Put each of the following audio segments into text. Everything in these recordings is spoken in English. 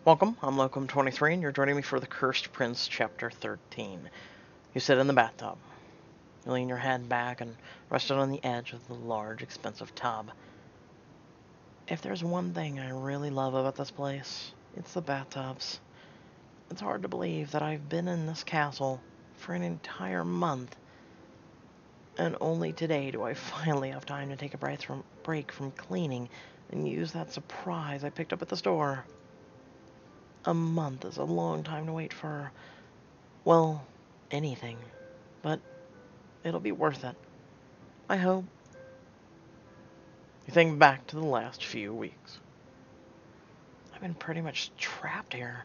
Welcome, I'm Locum23, and you're joining me for The Cursed Prince, Chapter 13. You sit in the bathtub. You lean your head back and rest it on the edge of the large, expensive tub. If there's one thing I really love about this place, it's the bathtubs. It's hard to believe that I've been in this castle for an entire month, and only today do I finally have time to take a break from cleaning and use that surprise I picked up at the store. A month is a long time to wait for, well, anything. But it'll be worth it. I hope. You think back to the last few weeks. I've been pretty much trapped here,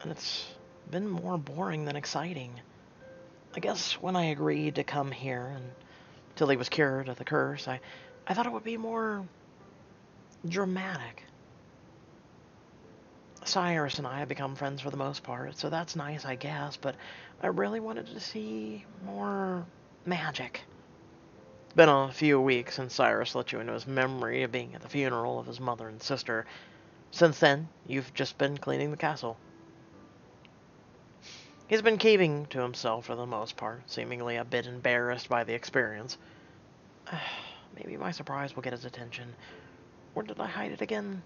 and it's been more boring than exciting. I guess when I agreed to come here until he was cured of the curse, I thought it would be more dramatic. Cyrus and I have become friends for the most part, so that's nice, I guess, but I really wanted to see more magic. It's been a few weeks since Cyrus let you into his memory of being at the funeral of his mother and sister. Since then, you've just been cleaning the castle. He's been keeping to himself for the most part, seemingly a bit embarrassed by the experience. Maybe my surprise will get his attention. Or did I hide it again?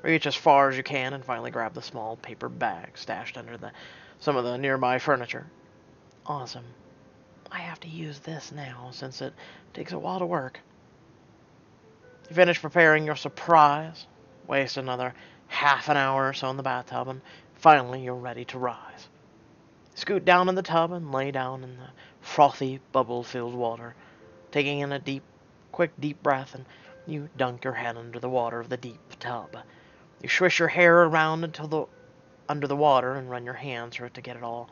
Reach as far as you can and finally grab the small paper bag stashed under some of the nearby furniture. Awesome. I have to use this now, since it takes a while to work. You finish preparing your surprise, waste another half an hour or so in the bathtub, and finally you're ready to rise. Scoot down in the tub and lay down in the frothy, bubble-filled water, taking in a quick deep breath, and you dunk your head under the water of the deep tub. You swish your hair around under the water and run your hands through it to get all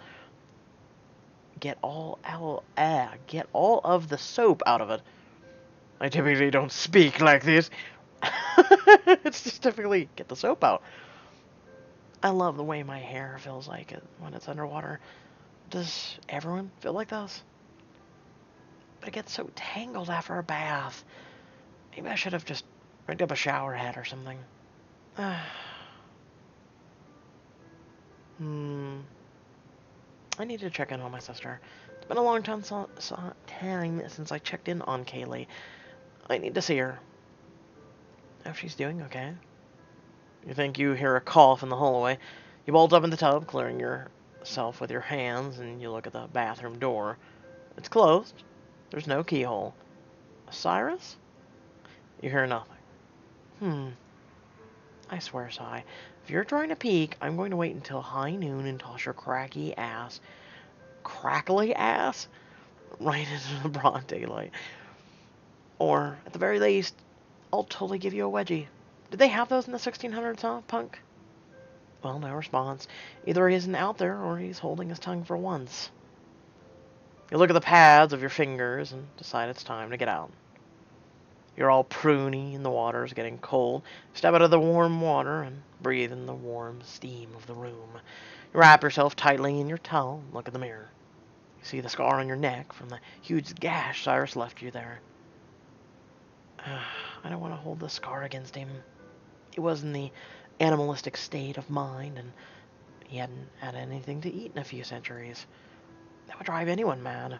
of the soap out of it. I typically don't speak like this. It's just typically get the soap out. I love the way my hair feels like it when it's underwater. Does everyone feel like this? But it gets so tangled after a bath. Maybe I should have just rigged up a shower head or something. I need to check in on my sister. It's been a long time since I checked in on Kaylee. I need to see her. I hope she's doing okay. You think you hear a cough in the hallway. You bolt up in the tub, clearing yourself with your hands, and you look at the bathroom door. It's closed. There's no keyhole. Cyrus? You hear nothing. I swear, Cy, if you're trying to peek, I'm going to wait until high noon and toss your crackly ass, right into the broad daylight. Or, at the very least, I'll totally give you a wedgie. Did they have those in the 1600s, huh, punk? Well, no response. Either he isn't out there, or he's holding his tongue for once. You look at the pads of your fingers and decide it's time to get out. You're all pruny and the water's getting cold. Step out of the warm water and breathe in the warm steam of the room. You wrap yourself tightly in your towel and look in the mirror. You see the scar on your neck from the huge gash Cyrus left you there. I don't want to hold the scar against him. He was in the animalistic state of mind, and he hadn't had anything to eat in a few centuries. That would drive anyone mad.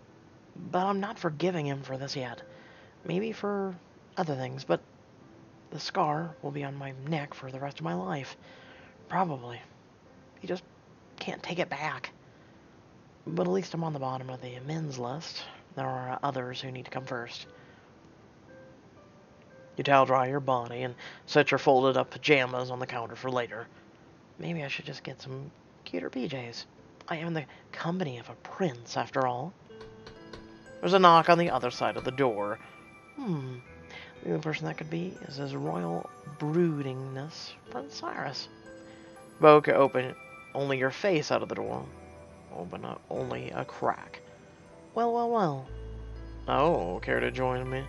But I'm not forgiving him for this yet. Maybe for other things, but the scar will be on my neck for the rest of my life. Probably. He just can't take it back. But at least I'm on the bottom of the men's list. There are others who need to come first. You towel dry your body and set your folded up pajamas on the counter for later. Maybe I should just get some cuter PJs. I am in the company of a prince, after all. There's a knock on the other side of the door. The only person that could be is his royal broodingness, Prince Cyrus. Boke open only your face out of the door. Open up only a crack. Well. Oh, care to join me?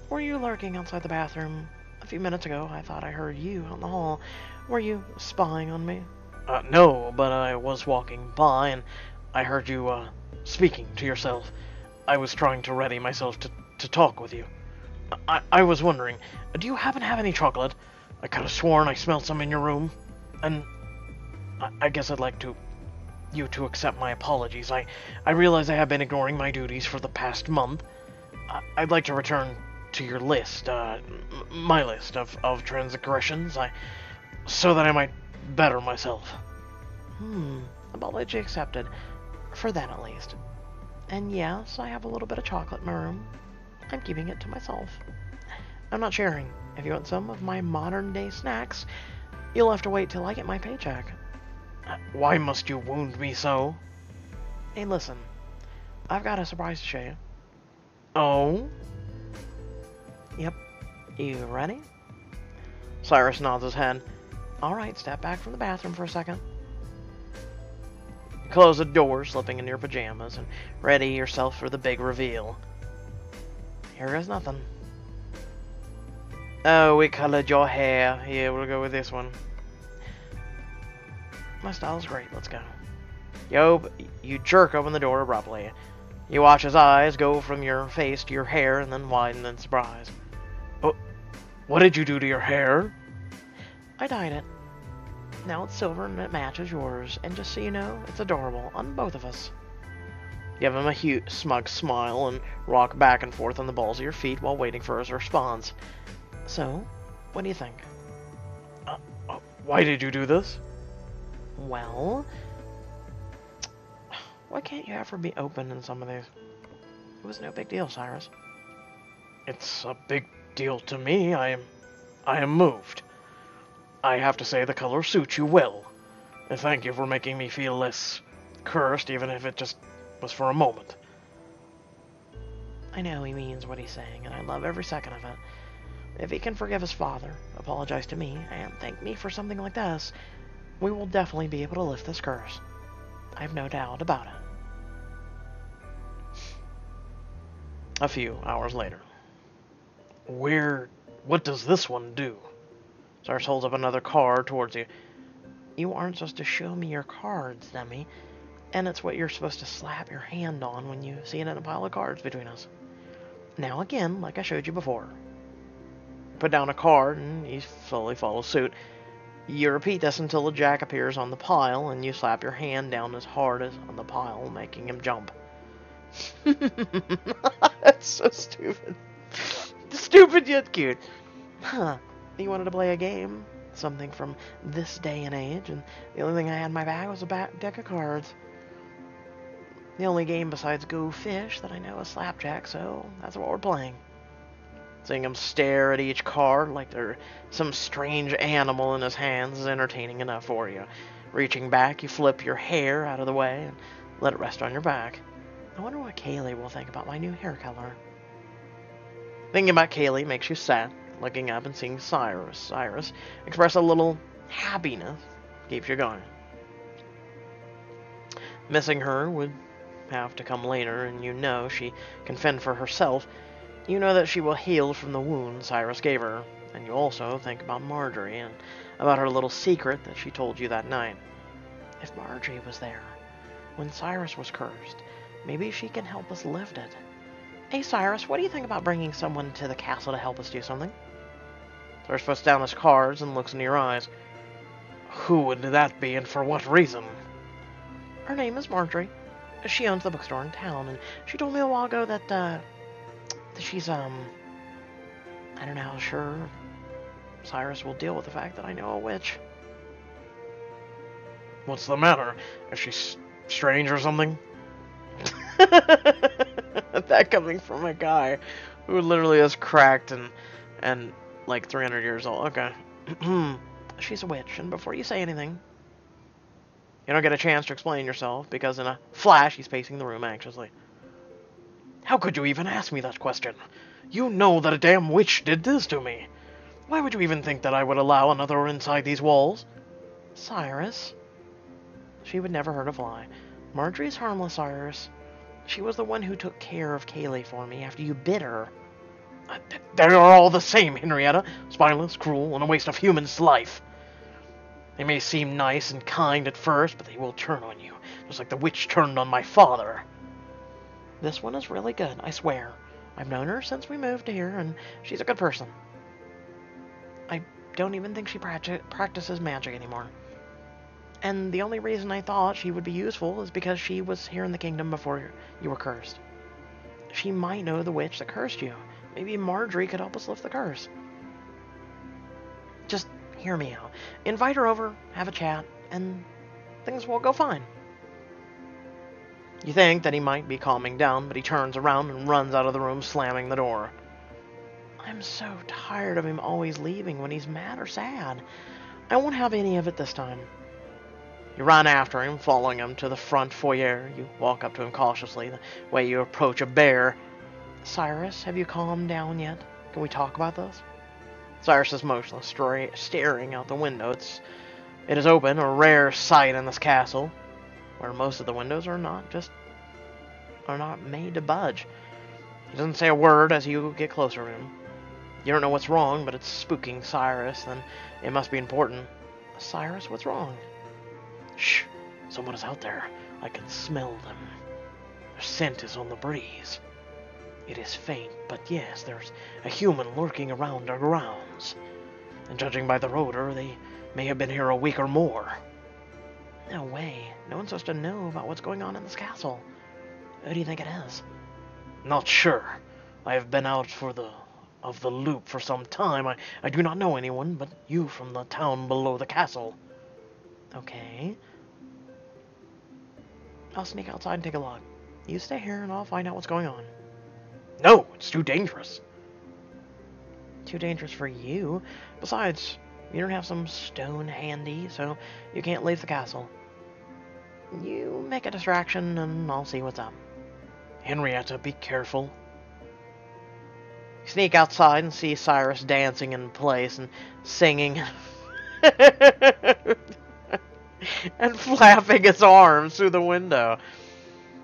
Were you lurking outside the bathroom? A few minutes ago, I thought I heard you out in the hall. Were you spying on me? No, but I was walking by, and I heard you, speaking to yourself. I was trying to ready myself to talk with you. I was wondering, do you happen to have any chocolate? I could have sworn I smelled some in your room. And I guess I'd like you to accept my apologies. I realize I have been ignoring my duties for the past month. I'd like to return to your list, my list of transgressions, so that I might better myself. Apology accepted. For that, at least. And yes, I have a little bit of chocolate in my room. I'm keeping it to myself. I'm not sharing. If you want some of my modern-day snacks, you'll have to wait till I get my paycheck. Why must you wound me so? Hey, listen. I've got a surprise to show you. Oh? Yep. You ready? Cyrus nods his head. Alright, step back from the bathroom for a second. Close the door, slipping into your pajamas, and ready yourself for the big reveal. Here goes nothing. Oh, we colored your hair. Yeah, we'll go with this one. My style's great. Let's go. Yo, you jerk open the door abruptly. You watch his eyes go from your face to your hair and then widen in surprise. Oh, what did you do to your hair? I dyed it. Now it's silver and it matches yours. And just so you know, it's adorable on both of us. Give him a smug smile and rock back and forth on the balls of your feet while waiting for his response. So, what do you think? Why did you do this? Well, why can't you ever be open in some of these? It was no big deal, Cyrus. It's a big deal to me. I am moved. I have to say the color suits you well. And thank you for making me feel less cursed, even if it just was for a moment. I know he means what he's saying, and I love every second of it. If he can forgive his father, apologize to me, and thank me for something like this, we will definitely be able to lift this curse. I have no doubt about it. A few hours later. What does this one do? Cyrus holds up another card towards you. You aren't supposed to show me your cards, dummy. And it's what you're supposed to slap your hand on when you see it in a pile of cards between us. Now again, like I showed you before. Put down a card, and you fully follow suit. You repeat this until the jack appears on the pile, and you slap your hand down as hard as on the pile, making him jump. That's so stupid. Stupid yet cute. Huh. You wanted to play a game? Something from this day and age, and the only thing I had in my bag was a deck of cards. The only game besides Go Fish that I know is Slapjack, so that's what we're playing. Seeing him stare at each card like they're some strange animal in his hands is entertaining enough for you. Reaching back, you flip your hair out of the way and let it rest on your back. I wonder what Kaylee will think about my new hair color. Thinking about Kaylee makes you sad. Looking up and seeing Cyrus express a little happiness keeps you going. Missing her would have to come later, and you know she can fend for herself. You know that she will heal from the wound Cyrus gave her, and you also think about Marjorie and about her little secret that she told you that night. If Marjorie was there when Cyrus was cursed, maybe she can help us lift it. Hey Cyrus, what do you think about bringing someone to the castle to help us do something? Cyrus puts down his cards and looks into your eyes. Who would that be, and for what reason? Her name is Marjorie. She owns the bookstore in town, and she told me a while ago that she's, I don't know how sure Cyrus will deal with the fact that I know a witch. What's the matter? Is she strange or something? That coming from a guy who literally is cracked and like 300 years old. Okay. She's a witch, and before you say anything, you don't get a chance to explain yourself, because in a flash, he's pacing the room anxiously. How could you even ask me that question? You know that a damn witch did this to me. Why would you even think that I would allow another inside these walls? Cyrus. She would never hurt a fly. Marjorie's harmless, Cyrus. She was the one who took care of Kaylee for me after you bit her. They are all the same, Henrietta. Spineless, cruel, and a waste of human's life. They may seem nice and kind at first, but they will turn on you, just like the witch turned on my father. This one is really good, I swear. I've known her since we moved here, and she's a good person. I don't even think she practices magic anymore. And the only reason I thought she would be useful is because she was here in the kingdom before you were cursed. She might know the witch that cursed you. Maybe Marjorie could help us lift the curse. Just hear me out. Invite her over, have a chat, and things will go fine. You think that he might be calming down, but he turns around and runs out of the room, slamming the door. I'm so tired of him always leaving when he's mad or sad. I won't have any of it this time. You run after him, following him to the front foyer. You walk up to him cautiously, the way you approach a bear. Cyrus, have you calmed down yet? Can we talk about this? Cyrus is motionless, staring out the window. It is open, a rare sight in this castle, where most of the windows are not made to budge. He doesn't say a word as you get closer to him. You don't know what's wrong, but it's spooking Cyrus, then it must be important. Cyrus, what's wrong? Shh, someone is out there. I can smell them. Their scent is on the breeze. It is faint, but yes, there's a human lurking around our grounds. And judging by their odor, they may have been here a week or more. No way. No one's supposed to know about what's going on in this castle. Who do you think it is? Not sure. I have been out of the loop for some time. I do not know anyone but you from the town below the castle. Okay. I'll sneak outside and take a look. You stay here and I'll find out what's going on. No, it's too dangerous. Too dangerous for you? Besides, you don't have some stone handy, so you can't leave the castle. You make a distraction and I'll see what's up. Henrietta, be careful. You sneak outside and see Cyrus dancing in place and singing and flapping his arms through the window.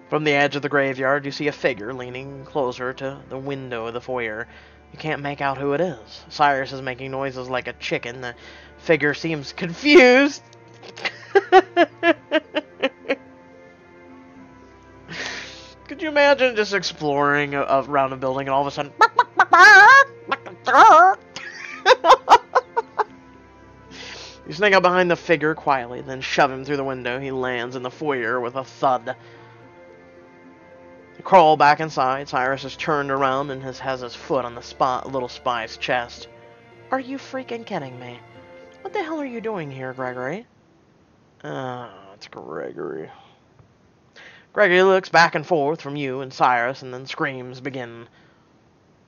From the edge of the graveyard, you see a figure leaning closer to the window of the foyer. You can't make out who it is. Cyrus is making noises like a chicken. The figure seems confused. Could you imagine just exploring around a building and all of a sudden... You sneak up behind the figure quietly, then shove him through the window. He lands in the foyer with a thud. You crawl back inside. Cyrus is turned around and has his foot on the little spy's chest. Are you freaking kidding me? What the hell are you doing here, Gregory? It's Gregory. Gregory looks back and forth from you and Cyrus, and then screams begin.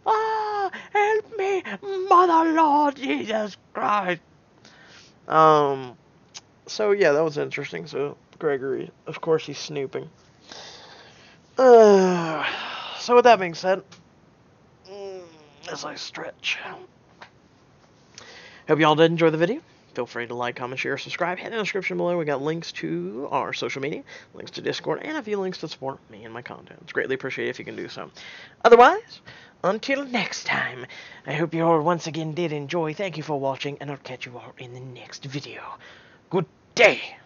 Ah, help me, Mother Lord Jesus Christ. So yeah, that was interesting. So Gregory, of course, he's snooping. So with that being said, as I stretch, hope y'all did enjoy the video. Feel free to like, comment, share, subscribe. Hit in the description below. We got links to our social media, links to Discord, and a few links to support me and my content. It's greatly appreciated if you can do so. Otherwise, until next time, I hope you all once again did enjoy. Thank you for watching, and I'll catch you all in the next video. Good day!